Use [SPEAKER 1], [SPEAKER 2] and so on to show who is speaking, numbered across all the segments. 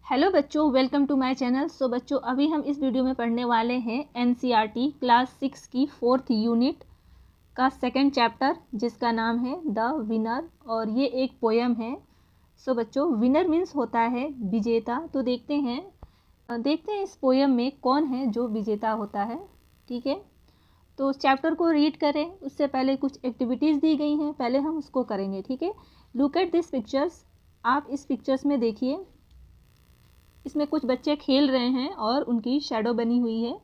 [SPEAKER 1] Hello बच्चों, welcome to my channel. सो बच्चों, अभी हम इस वीडियो में पढ़ने वाले हैं एनसीईआरटी क्लास 6 की 4th यूनिट का 2nd चैप्टर, जिसका नाम है द विनर, और ये एक पोयम है। सो बच्चों, विनर मीन्स होता है विजेता। तो देखते हैं इस पोयम में कौन है जो विजेता होता है। ठीक है, तो चैप्टर को रीड करें उससे पहले कुछ एक्टिविटीज़ दी गई हैं, पहले हम उसको करेंगे। ठीक है, लुक एट दिस पिक्चर्स। आप इस पिक्चर्स में देखिए, इसमें कुछ बच्चे खेल रहे हैं और उनकी शैडो बनी हुई है,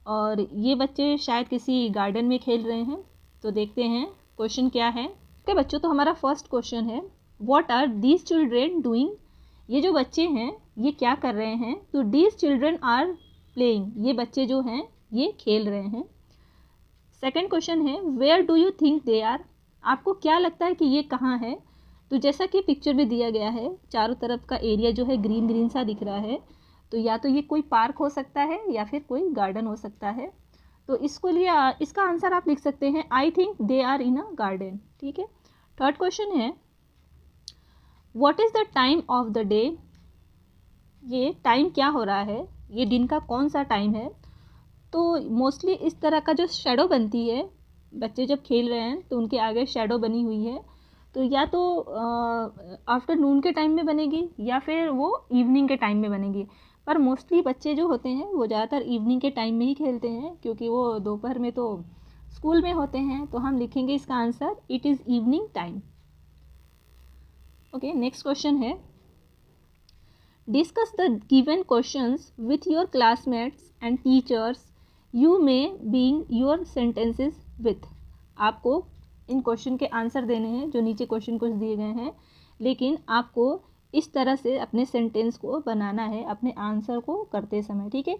[SPEAKER 1] और ये बच्चे शायद किसी गार्डन में खेल रहे हैं। तो देखते हैं क्वेश्चन क्या है। ओके बच्चों, तो हमारा फर्स्ट क्वेश्चन है, what are these children doing. ये जो बच्चे हैं ये क्या कर रहे हैं। तो दीज चिल्ड्रेन आर प्लेइंग, ये बच्चे जो हैं ये खेल रहे हैं। सेकेंड क्वेश्चन है, where do you think they are. आपको क्या लगता है कि ये कहाँ है। तो जैसा कि पिक्चर में दिया गया है, चारों तरफ का एरिया जो है ग्रीन ग्रीन सा दिख रहा है। तो या तो ये कोई पार्क हो सकता है या फिर कोई गार्डन हो सकता है। तो इसको लिए इसका आंसर आप लिख सकते हैं, I think they are in a garden. ठीक है, थर्ड क्वेश्चन है, what is the time of the day. ये टाइम क्या हो रहा है, ये दिन का कौन सा टाइम है। तो मोस्टली इस तरह का जो शेडो बनती है, बच्चे जब खेल रहे हैं तो उनके आगे शेडो बनी हुई है, तो या तो आफ्टरनून के टाइम में बनेगी या फिर वो इवनिंग के टाइम में बनेगी। पर मोस्टली बच्चे जो होते हैं वो ज़्यादातर इवनिंग के टाइम में ही खेलते हैं, क्योंकि वो दोपहर में तो स्कूल में होते हैं। तो हम लिखेंगे इसका answer, it is evening time. Okay, next question है, discuss the given questions with your classmates and teachers, you may being your sentences with. आपको इन क्वेश्चन के आंसर देने हैं, जो नीचे क्वेश्चन कुछ दिए गए हैं, लेकिन आपको इस तरह से अपने सेंटेंस को बनाना है अपने आंसर को करते समय। ठीक है,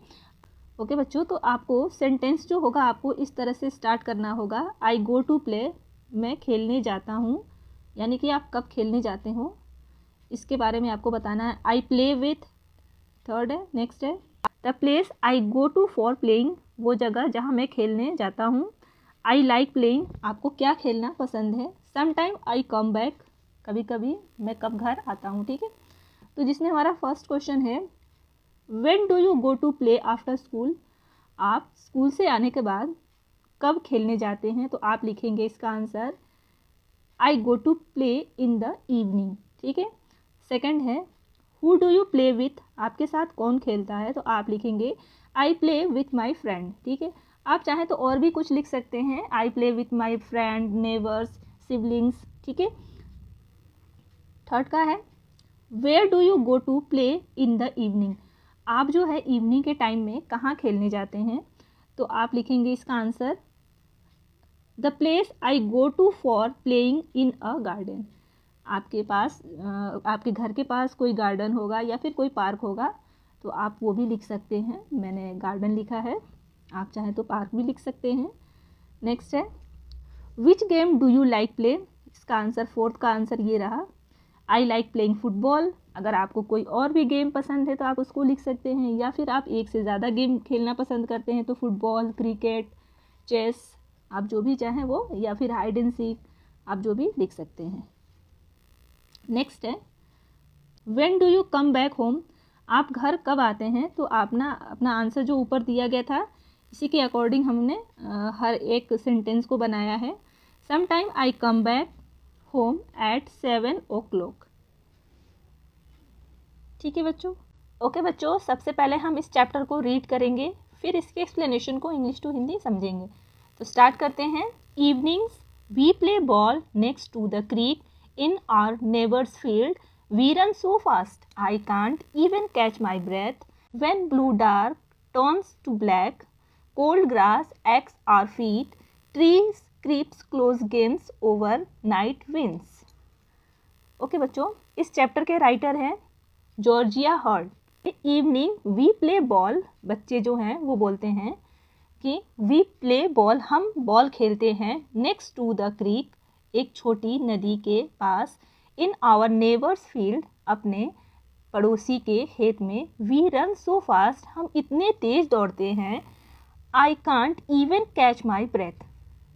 [SPEAKER 1] ओके बच्चों, तो आपको सेंटेंस जो होगा आपको इस तरह से स्टार्ट करना होगा, आई गो टू प्ले, मैं खेलने जाता हूँ, यानी कि आप कब खेलने जाते हो इसके बारे में आपको बताना है। आई प्ले विथ, थर्ड है। नेक्स्ट है, the place I go to for playing, वो जगह जहाँ मैं खेलने जाता हूँ। आई लाइक प्लेइंग, आपको क्या खेलना पसंद है। Some time I come back, कभी कभी मैं कब घर आता हूँ। ठीक है, तो जिसमें हमारा फर्स्ट क्वेश्चन है, when do you go to play after school. आप स्कूल से आने के बाद कब खेलने जाते हैं। तो आप लिखेंगे इसका answer, I go to play in the evening. ठीक है, सेकंड है, who do you play with, आपके साथ कौन खेलता है। तो आप लिखेंगे, I play with my friend. ठीक है, आप चाहें तो और भी कुछ लिख सकते हैं, I play with my friend, neighbours, siblings. ठीक है, थर्ड का है, where do you go to play in the evening, आप जो है इवनिंग के टाइम में कहाँ खेलने जाते हैं। तो आप लिखेंगे इसका answer, the place I go to for playing in a garden. आपके पास आपके घर के पास कोई गार्डन होगा या फिर कोई पार्क होगा, तो आप वो भी लिख सकते हैं। मैंने गार्डन लिखा है, आप चाहें तो पार्क भी लिख सकते हैं। नेक्स्ट है, which game do you like play, इसका आंसर, फोर्थ का आंसर ये रहा, आई लाइक प्लेइंग फुटबॉल। अगर आपको कोई और भी गेम पसंद है तो आप उसको लिख सकते हैं, या फिर आप एक से ज़्यादा गेम खेलना पसंद करते हैं तो फुटबॉल, क्रिकेट, चेस, आप जो भी चाहें वो, या फिर हाइड एंड सीक, आप जो भी लिख सकते हैं। नेक्स्ट है, when do you come back home, आप घर कब आते हैं। तो अपना आंसर जो ऊपर दिया गया था इसी के अकॉर्डिंग हमने हर एक सेंटेंस को बनाया है। Some time I come back home at 7 o'clock। ठीक है बच्चों, ओके बच्चों, सबसे पहले हम इस चैप्टर को रीड करेंगे, फिर इसके एक्सप्लेनेशन को इंग्लिश टू हिंदी समझेंगे। तो स्टार्ट करते हैं। Evenings we play ball next to the creek in our neighbor's field, we run so fast I can't even catch my breath. When blue dark turns to black, cold grass aches our feet, trees creeps close games over night winds. Okay बच्चों, इस chapter के writer हैं Georgia Heard. Evening we play ball, बच्चे जो हैं वो बोलते हैं कि वी प्ले बॉल, हम बॉल खेलते हैं, नेक्स्ट टू द क्रीक, एक छोटी नदी के पास, इन आवर नेबर्स फील्ड, अपने पड़ोसी के खेत में, वी रन सो फास्ट, हम इतने तेज़ दौड़ते हैं, I can't even catch my breath.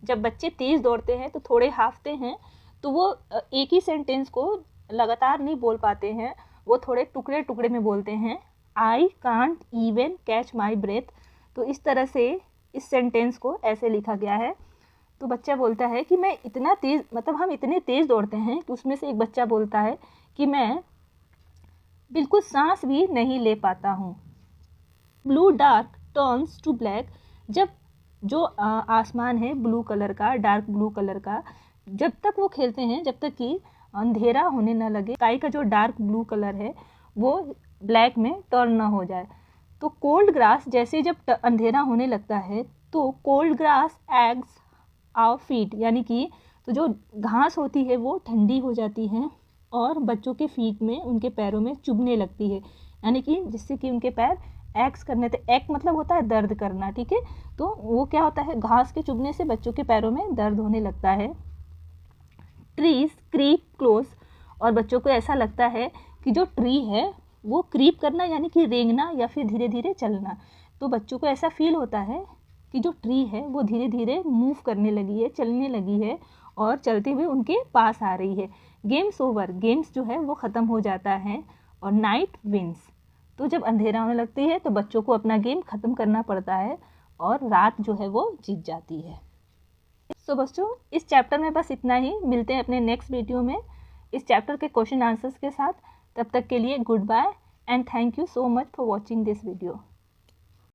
[SPEAKER 1] जब बच्चे तेज़ दौड़ते हैं तो थोड़े हाफते हैं, तो वो एक ही सेंटेंस को लगातार नहीं बोल पाते हैं, वो थोड़े टुकड़े टुकड़े में बोलते हैं। I can't even catch my breath. तो इस तरह से इस सेंटेंस को ऐसे लिखा गया है। तो बच्चा बोलता है कि मैं इतना तेज़, मतलब हम इतने तेज़ दौड़ते हैं कि उसमें से एक बच्चा बोलता है कि मैं बिल्कुल सांस भी नहीं ले पाता हूँ। Blue dark turns to black. जब जो आसमान है ब्लू कलर का, डार्क ब्लू कलर का, जब तक वो खेलते हैं, जब तक कि अंधेरा होने ना लगे, स्काई का जो डार्क ब्लू कलर है वो ब्लैक में टर्न ना हो जाए। तो कोल्ड ग्रास, जैसे जब अंधेरा होने लगता है तो cold grass eggs our feet, यानी कि तो जो घास होती है वो ठंडी हो जाती है और बच्चों के फीट में, उनके पैरों में चुभने लगती है, यानी कि जिससे कि उनके पैर एक्स करने थे। एक मतलब होता है दर्द करना, ठीक है। तो वो क्या होता है, घास के चुभने से बच्चों के पैरों में दर्द होने लगता है। ट्रीज क्रीप क्लोज, और बच्चों को ऐसा लगता है कि जो ट्री है वो क्रीप करना, यानी कि रेंगना या फिर धीरे धीरे चलना। तो बच्चों को ऐसा फील होता है कि जो ट्री है वो धीरे धीरे मूव करने लगी है, चलने लगी है और चलते हुए उनके पास आ रही है। गेम्स ओवर, गेम्स जो है वो ख़त्म हो जाता है। और नाइट विंस, तो जब अंधेरा होने लगती है तो बच्चों को अपना गेम ख़त्म करना पड़ता है और रात जो है वो जीत जाती है। सो बच्चों, इस चैप्टर में बस इतना ही। मिलते हैं अपने नेक्स्ट वीडियो में इस चैप्टर के क्वेश्चन आंसर्स के साथ। तब तक के लिए goodbye and thank you so much for watching this video.